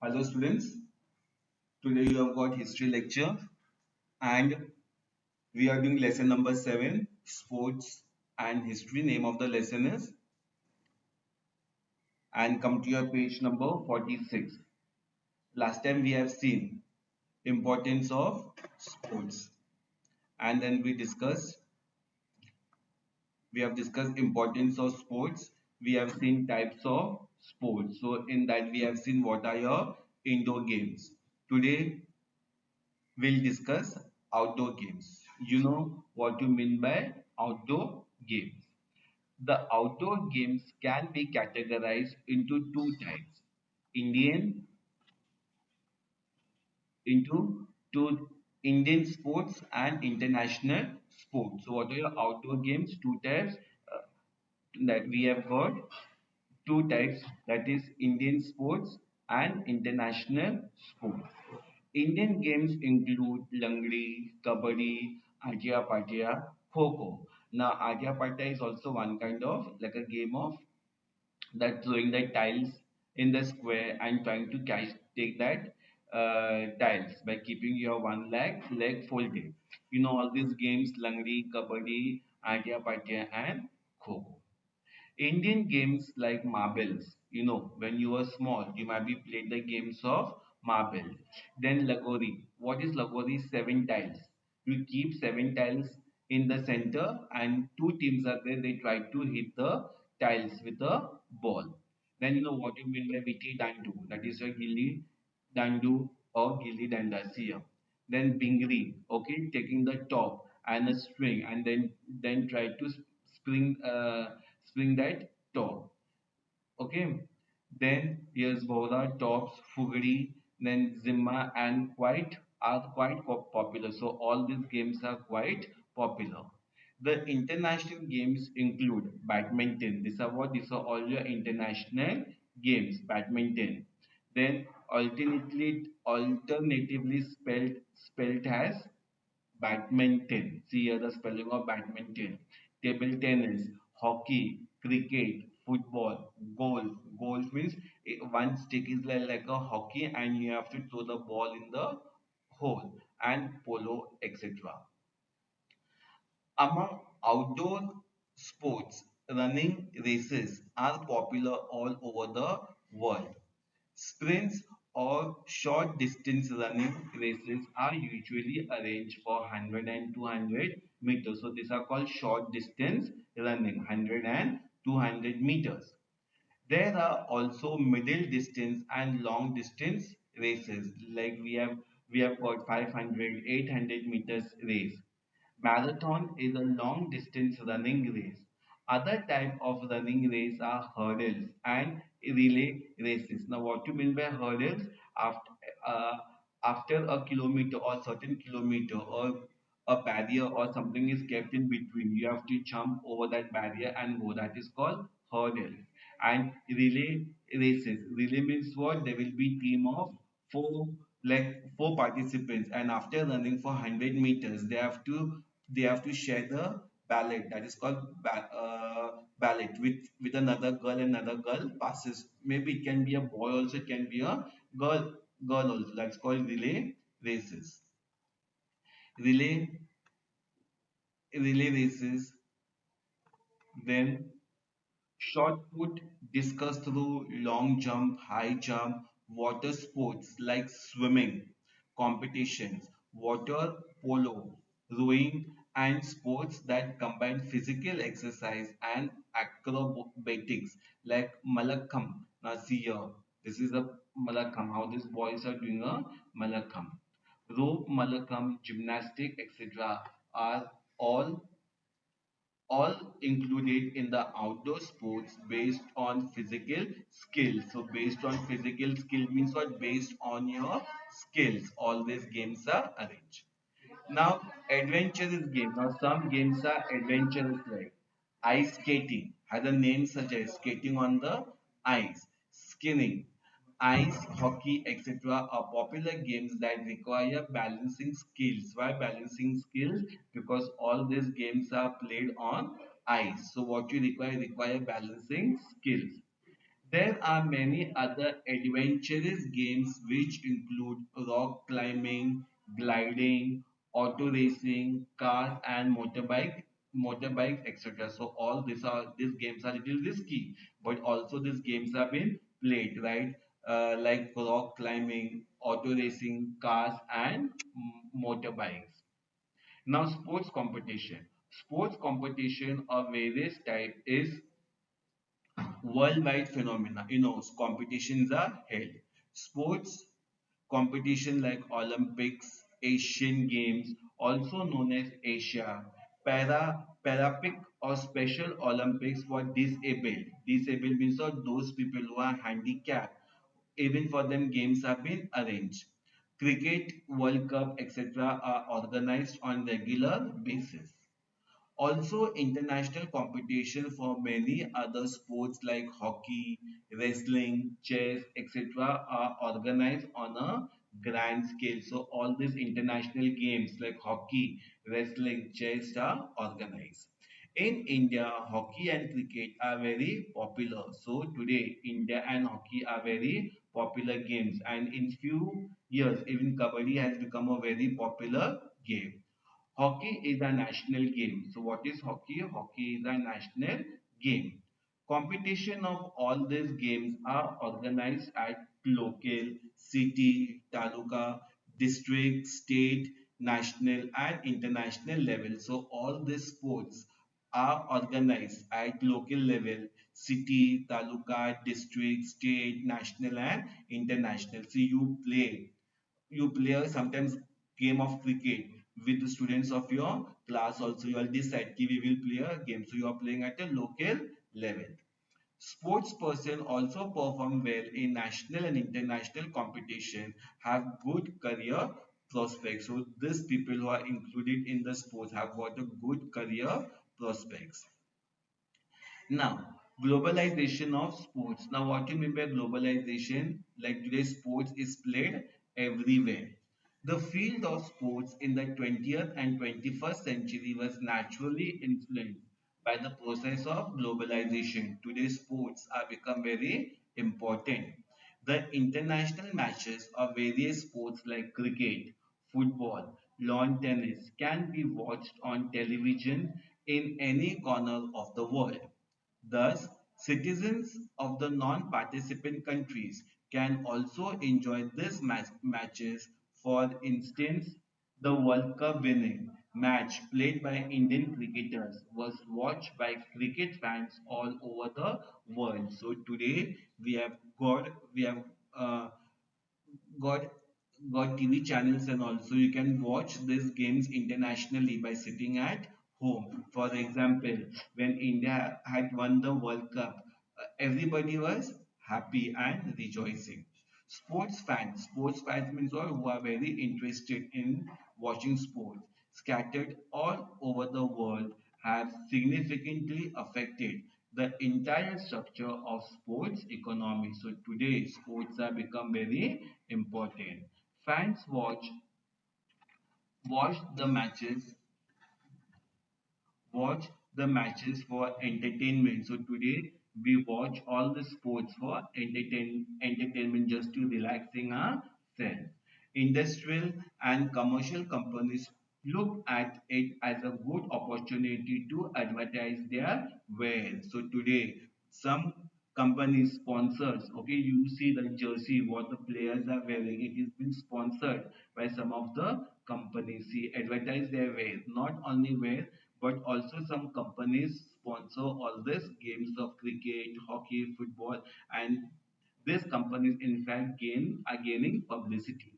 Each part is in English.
Hello students, today you have got history lecture and we are doing lesson number 7, sports and history. Name of the lesson is, and come to your page number 46. Last time we have seen importance of sports, and then we have discussed importance of sports. We have seen types of sports. So in that we have seen what are your indoor games. Today we'll discuss outdoor games. You know what you mean by outdoor games. The outdoor games can be categorized into two types. Indian into two Indian sports and international sports. So what are your outdoor games? Two types uh, that we have got. Two types, that is Indian sports and international sports. Indian games include Langdi, Kabaddi, Atia Patia, Kho. Now, Atia Patia is also one kind of like a game of that throwing the tiles in the square and trying to take that tiles by keeping your one leg folded. You know all these games, Langdi, Kabaddi, Atia Patia, and Kho. Indian games like marbles, when you were small, you might be played the games of marbles. Then Lagori. What is Lagori? Seven tiles. You keep seven tiles in the center, and two teams are there. They try to hit the tiles with a ball. Then you know what you mean by Viti Dandu. That is your Gilli Dandu or Gilli Dandasiya. Then Bingri, okay, taking the top and a string, and then try to spring spring that top. Okay. Then here's Bohra, Tops, Fugri, then Zimma and Quite are quite popular. So all these games are quite popular. The international games include badminton. These are all your international games. Badminton. Then alternatively spelled as badminton. See here the spelling of badminton. Table tennis, hockey, cricket, football, golf. Golf means one stick is like a hockey and you have to throw the ball in the hole, and polo, etc. Among outdoor sports, running races are popular all over the world. Sprints or short distance running races are usually arranged for 100 and 200 meters. So these are called short distance running, 100 and 200 meters. There are also middle distance and long distance races, like we have got 500, 800 meters race. Marathon is a long distance running race. Other type of running race are hurdles and relay races. Now, what you mean by hurdles? After uh, after a kilometer or certain kilometer or a barrier or something is kept in between, you have to jump over that barrier and go. That is called hurdle. And relay races. Relay means what? There will be team of four four participants, and after running for 100 meters they have to share the ballot, that is called ballot with another girl. Another girl passes, maybe it can be a boy also, it can be a girl also. That's called relay races. Relay relay races. Then shot put, discus throw, long jump, high jump, water sports like swimming, competitions, water polo, rowing, and sports that combine physical exercise and acrobatics like Malakham. Now see here, this is a Malakham, how these boys are doing a Malakham. Rope, Malakham, gymnastic, etc. are all included in the outdoor sports based on physical skill. So based on physical skill means what? Based on your skills, all these games are arranged. Now, adventurous game. Now, some games are adventurous like ice skating, as the name suggests, skating on the ice, skiing, ice hockey, etc. are popular games that require balancing skills. Why balancing skills? Because all these games are played on ice. So what you require balancing skills. There are many other adventurous games which include rock climbing, gliding, auto racing, cars and motorbikes, etc. So all these games are little risky, but also these games have been played, right? Like rock climbing, auto racing, cars and motorbikes. Now sports competition. Sports competition of various type is worldwide phenomena. Competitions are held. Sports competition like Olympics, Asian Games, also known as Asia, Paralympic or Special Olympics for disabled. Disabled means of those people who are handicapped. Even for them, games have been arranged. Cricket, World Cup, etc. are organized on regular basis. Also, international competition for many other sports like hockey, wrestling, chess, etc. are organized on a grand scale. So, all these international games like hockey, wrestling, chess are organized. In India, hockey and cricket are very popular. So, today, India and hockey are very popular games. And in few years, even Kabaddi has become a very popular game. Hockey is a national game. So what is hockey? Hockey is a national game. Competition of all these games are organized at local, city, taluka, district, state, national and international level. So all these sports are organized at local level, city, taluka, district, state, national and international. So you play sometimes game of cricket with the students of your class also. You will decide ki we will play a game, so you are playing at a local level. Sports person also perform well in national and international competition, have good career prospects. So these people who are included in the sports have got a good career prospects. Now, globalization of sports. Now, what do you mean by globalization? Like today, sports is played everywhere. The field of sports in the 20th and 21st century was naturally influenced by the process of globalization. Today, sports are become very important. The international matches of various sports like cricket, football, lawn tennis can be watched on television in any corner of the world. Thus, citizens of the non-participant countries can also enjoy these matches. For instance, the World Cup winning match played by Indian cricketers was watched by cricket fans all over the world. So today we have got got TV channels, and also you can watch these games internationally by sitting at home. For example, when India had won the World Cup, everybody was happy and rejoicing. Sports fans means all who are very interested in watching sports, scattered all over the world, have significantly affected the entire structure of sports economy. So today, sports have become very important. Fans watch the matches watch the matches for entertainment. So today we watch all the sports for entertainment, just to relaxing ourselves. Industrial and commercial companies look at it as a good opportunity to advertise their wares. So today some company sponsors, okay, you see the jersey what the players are wearing, it is been sponsored by some of the companies. See, advertise their wares, not only wear, but also some companies sponsor all these games of cricket, hockey, football, and these companies in fact are gaining publicity.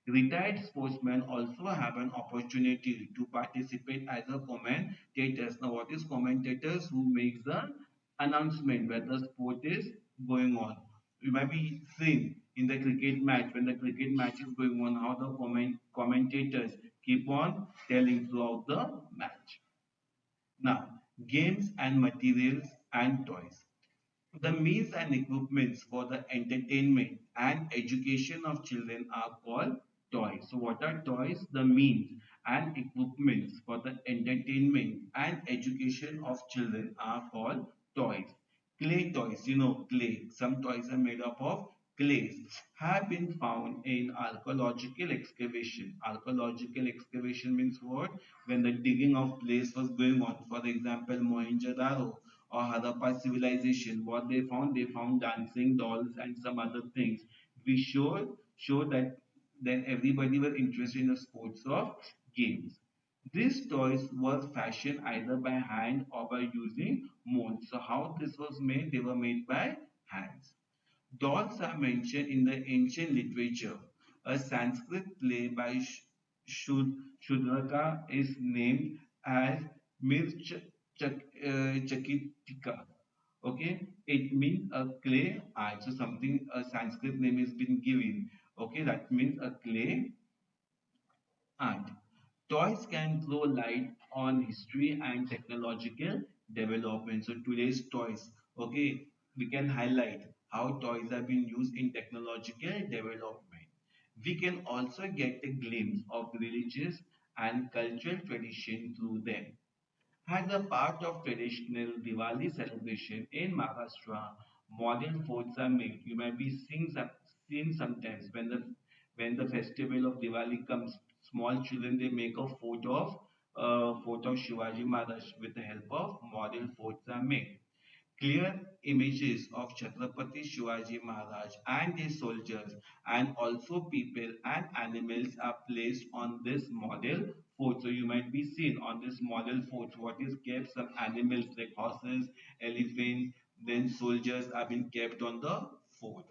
Retired sportsmen also have an opportunity to participate as a commentators. Now, what is commentators? Who makes the announcement where the sport is going on. You might be seeing in the cricket match, when the cricket match is going on, how the commentators keep on telling throughout the match. Now, games and materials and toys. The means and equipments for the entertainment and education of children are called toys. So, what are toys? The means and equipments for the entertainment and education of children are called toys. Clay toys, clay. Some toys are made up of clays, have been found in archaeological excavation. Archaeological excavation means what? When the digging of place was going on. For example, Mohenjo-daro or Harappa civilization, what they found dancing dolls and some other things. We show that then everybody were interested in the sports of games. These toys were fashioned either by hand or by using molds. So how this was made? They were made by hands. Dolls are mentioned in the ancient literature. A Sanskrit play by Shudraka is named as Chakitika. Okay, it means a clay art. So something a Sanskrit name has been given. Okay, that means a clay art. Toys can throw light on history and technological development. So today's toys, okay, we can highlight how toys have been used in technological development. We can also get a glimpse of religious and cultural tradition through them. As a part of traditional Diwali celebration in Maharashtra, modern forts are made. You might be seen sometimes when the festival of Diwali comes. Small children they make a fort of Shivaji Maharaj with the help of modern forts are made. Clear images of Chhatrapati Shivaji Maharaj and his soldiers and also people and animals are placed on this model fort. So you might be seen on this model fort what is kept some animals like horses, elephants, then soldiers have been kept on the fort.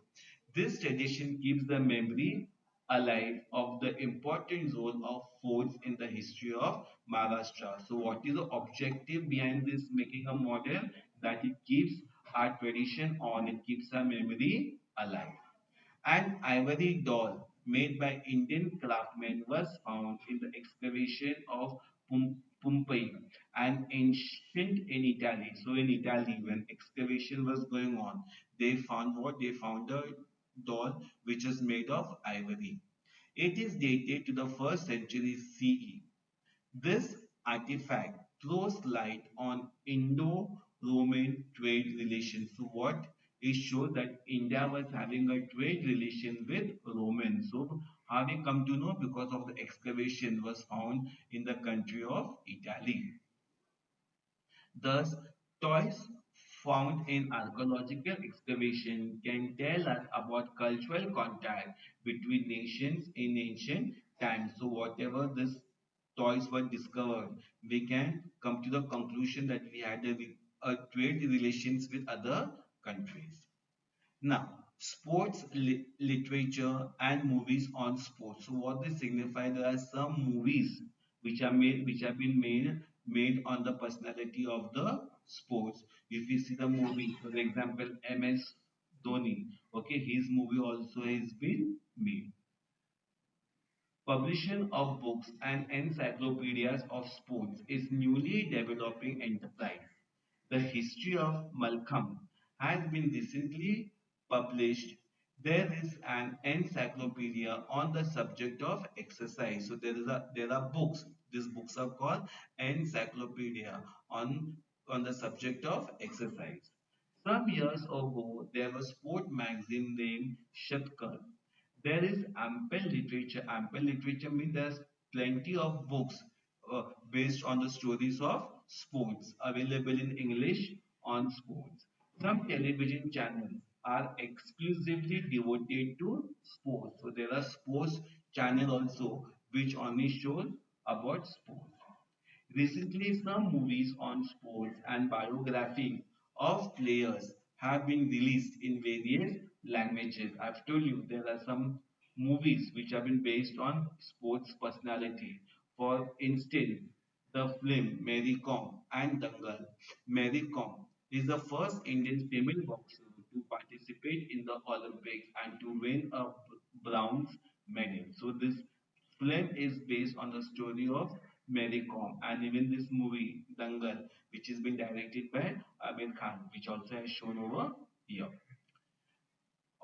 This tradition keeps the memory alive of the important role of forts in the history of Maharashtra. So, what is the objective behind this making a model? That it keeps our tradition on, it keeps our memory alive. An ivory doll made by Indian craftsmen was found in the excavation of Pompeii, an ancient in Italy. So in Italy, when excavation was going on, they found what? They found a doll which is made of ivory. It is dated to the first century CE. This artifact throws light on Indo-Roman trade relations. So what it shows that India was having a trade relation with Romans. So how we come to know? Because of the excavation was found in the country of Italy. Thus, toys found in archaeological excavation can tell us about cultural contact between nations in ancient times. So, whatever these toys were discovered, we can come to the conclusion that we had a trade relations with other countries. Now, sports literature and movies on sports. So what they signify, there are some movies which have been made on the personality of the sports. If you see the movie, for example, MS Dhoni, okay, his movie also has been made. Publishing of books and encyclopedias of sports is newly developing enterprise. The history of Malcolm has been recently published. There is an encyclopedia on the subject of exercise. So there are books. These books are called encyclopedia on the subject of exercise. Some years ago, there was a sport magazine named Shatkar. There is ample literature. Ample literature means there's plenty of books based on the stories of sports available in English on sports. Some television channels are exclusively devoted to sports. So there are sports channel also which only shows about sports. Recently, some movies on sports and biography of players have been released in various languages. I've told you there are some movies which have been based on sports personality. For instance, the film Mary Kom and Dangal. Mary Kom is the first Indian female boxer to participate in the Olympics and to win a bronze medal. So this film is based on the story of Mary Kom, and even this movie Dangal, which has been directed by Amir Khan, which also has shown over here.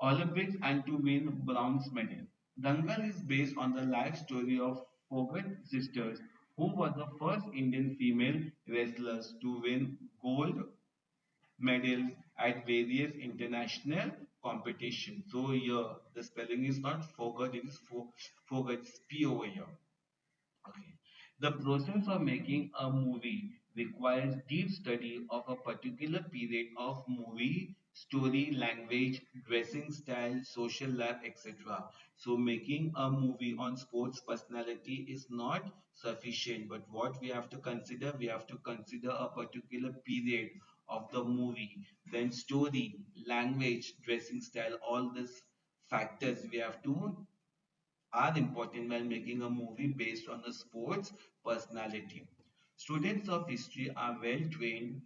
Olympics and to win bronze medal. Dangal is based on the life story of Fogart sisters, who were the first Indian female wrestlers to win gold medals at various international competitions. So here the spelling is not forgot, it is forgot, it's P over here. Okay. The process of making a movie requires deep study of a particular period of movie, story, language, dressing style, social life, etc. So making a movie on sports personality is not sufficient, but what we have to consider a particular period of the movie, then story, language, dressing style, all these factors we have to are important while making a movie based on a sports personality. Students of history are well trained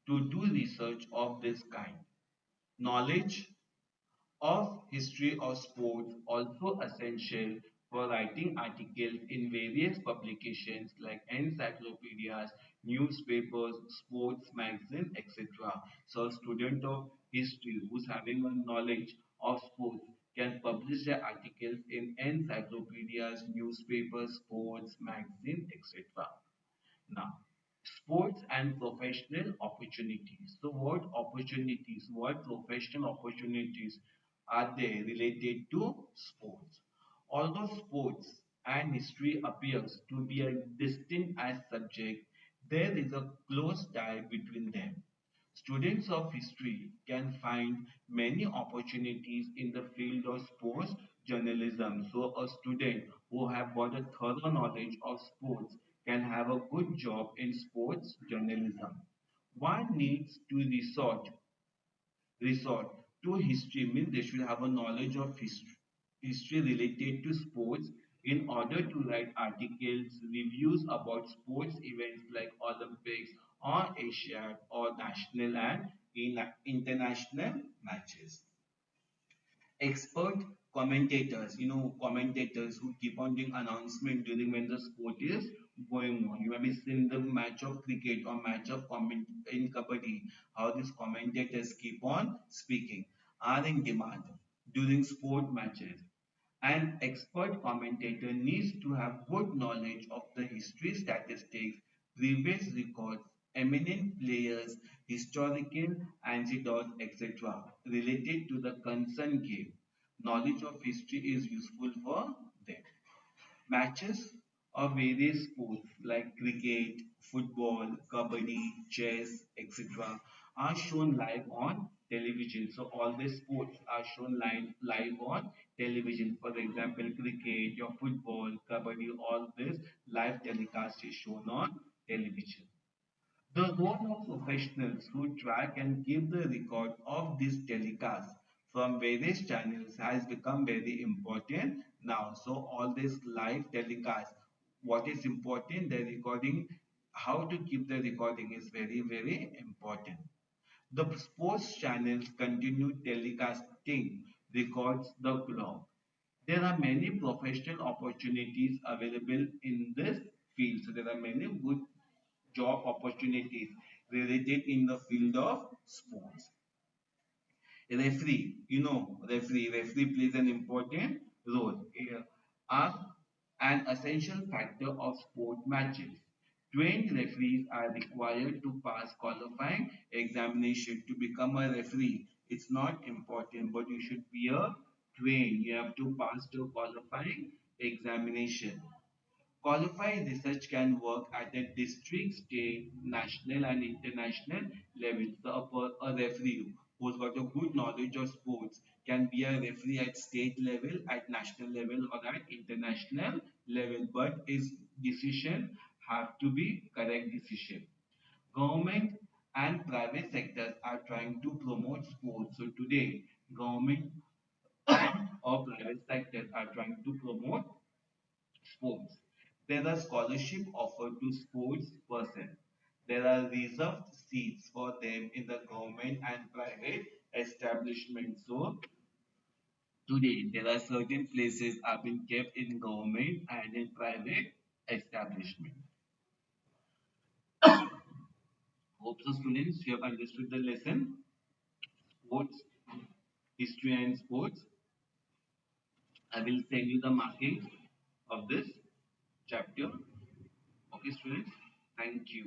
to do research of this kind. Knowledge of history of sports also essential for writing articles in various publications like encyclopedias, newspapers, sports magazines, etc. So a student of history who's having a knowledge of sports can publish their articles in encyclopedias, newspapers, sports magazines, etc. Now, sports and professional opportunities. So, what professional opportunities are there related to sports? Although sports and history appears to be a distinct as subject, there is a close tie between them. Students of history can find many opportunities in the field of sports journalism. So a student who have got a thorough knowledge of sports can have a good job in sports journalism. One needs to resort to history means they should have a knowledge of history related to sports in order to write articles, reviews about sports events like Olympics or Asia or national and international matches. Expert commentators, commentators who keep on doing announcement during when the sport is going on. You have seen the match of cricket or match of comment in kabaddi, how these commentators keep on speaking, are in demand during sport matches. An expert commentator needs to have good knowledge of the history, statistics, previous records, eminent players, historical anecdotes, etc. related to the concerned game. Knowledge of history is useful for them. Matches of various sports like cricket, football, kabaddi, chess, etc. are shown live on television. So all these sports are shown live on television. For example, cricket, your football, kabaddi, all this live telecast is shown on television. The role of professionals who track and keep the record of these telecasts from various channels has become very important now. So all this live telecast, what is important, the recording, how to keep the recording is very, very important. The sports channels continue telecasting records the clock. There are many professional opportunities available in this field. So there are many good job opportunities related in the field of sports. Referee plays an important role here, are an essential factor of sport matches. Trained referees are required to pass qualifying examination to become a referee. It's not important, but you should be a trained. You have to pass the qualifying examination. Qualified research can work at a district, state, national, and international level. So a referee who's got a good knowledge of sports can be a referee at state level, at national level, or at international level. But his decision have to be correct decision. Government and private sectors are trying to promote sports. So today, government or private sectors are trying to promote sports. There are scholarships offered to sports persons. There are reserved seats for them in the government and private establishments. So today there are certain places have been kept in government and in private establishment. Hope so students you have understood the lesson. Sports, history and sports. I will send you the markings of this chapter. Okay students, thank you.